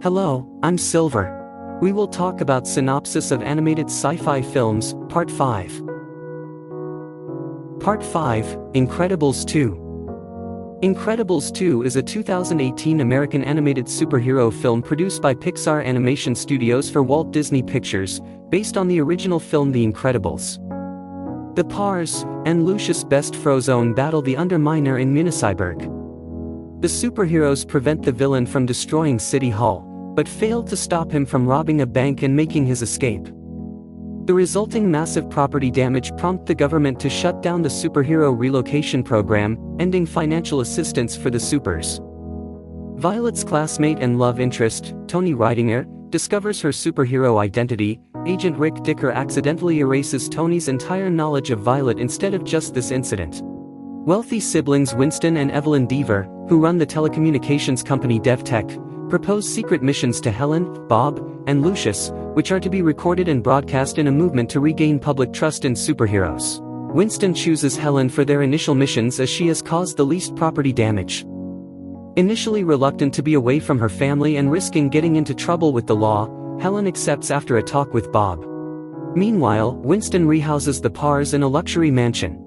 Hello, I'm Silver. We will talk about Synopsis of Animated Sci-Fi Films, Part 5. Part 5, Incredibles 2. Incredibles 2 is a 2018 American animated superhero film produced by Pixar Animation Studios for Walt Disney Pictures, based on the original film The Incredibles. The Pars and Lucius Best Frozone battle the Underminer in Municyberg. The superheroes prevent the villain from destroying City Hall, but fail to stop him from robbing a bank and making his escape. The resulting massive property damage prompts the government to shut down the superhero relocation program, ending financial assistance for the supers. Violet's classmate and love interest, Toni Ridinger, discovers her superhero identity. Agent Rick Dicker accidentally erases Tony's entire knowledge of Violet instead of just this incident. Wealthy siblings Winston and Evelyn Deaver, who run the telecommunications company DevTech, propose secret missions to Helen, Bob, and Lucius, which are to be recorded and broadcast in a movement to regain public trust in superheroes. Winston chooses Helen for their initial missions as she has caused the least property damage. Initially reluctant to be away from her family and risking getting into trouble with the law, Helen accepts after a talk with Bob. Meanwhile, Winston rehouses the Pars in a luxury mansion.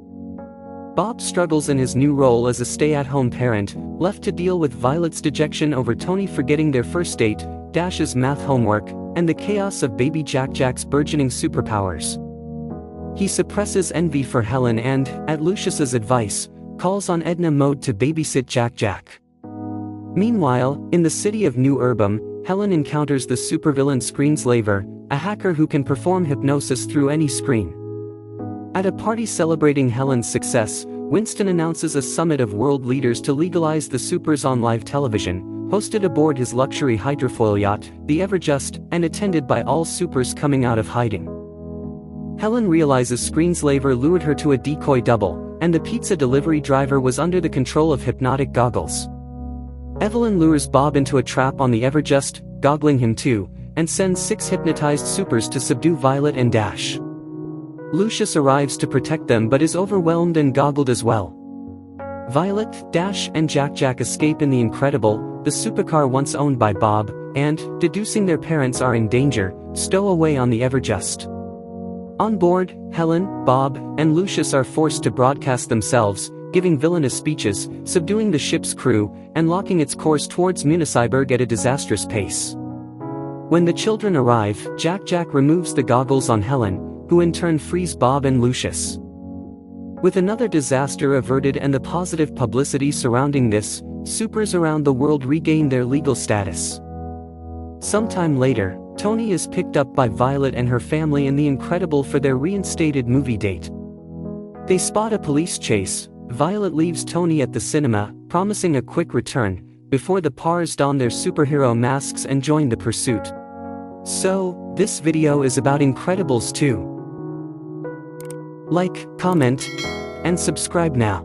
Bob struggles in his new role as a stay-at-home parent, left to deal with Violet's dejection over Tony forgetting their first date, Dash's math homework, and the chaos of baby Jack-Jack's burgeoning superpowers. He suppresses envy for Helen and, at Lucius's advice, calls on Edna Mode to babysit Jack-Jack. Meanwhile, in the city of New Urbum, Helen encounters the supervillain Screenslaver, a hacker who can perform hypnosis through any screen. At a party celebrating Helen's success, Winston announces a summit of world leaders to legalize the supers on live television, hosted aboard his luxury hydrofoil yacht, the Everjust, and attended by all supers coming out of hiding. Helen realizes Screenslaver lured her to a decoy double, and the pizza delivery driver was under the control of hypnotic goggles. Evelyn lures Bob into a trap on the Everjust, goggling him too, and sends 6 hypnotized supers to subdue Violet and Dash. Lucius arrives to protect them but is overwhelmed and goggled as well. Violet, Dash, and Jack-Jack escape in the Incredible, the supercar once owned by Bob, and, deducing their parents are in danger, stow away on the Everjust. On board, Helen, Bob, and Lucius are forced to broadcast themselves, giving villainous speeches, subduing the ship's crew, and locking its course towards Municyberg at a disastrous pace. When the children arrive, Jack-Jack removes the goggles on Helen, who in turn frees Bob and Lucius. With another disaster averted and the positive publicity surrounding this, supers around the world regain their legal status. Sometime later, Toni is picked up by Violet and her family in The Incredible for their reinstated movie date. They spot a police chase. Violet leaves Toni at the cinema, promising a quick return, before the Pars don their superhero masks and join the pursuit. So, this video is about Incredibles 2. Like, comment, and subscribe now.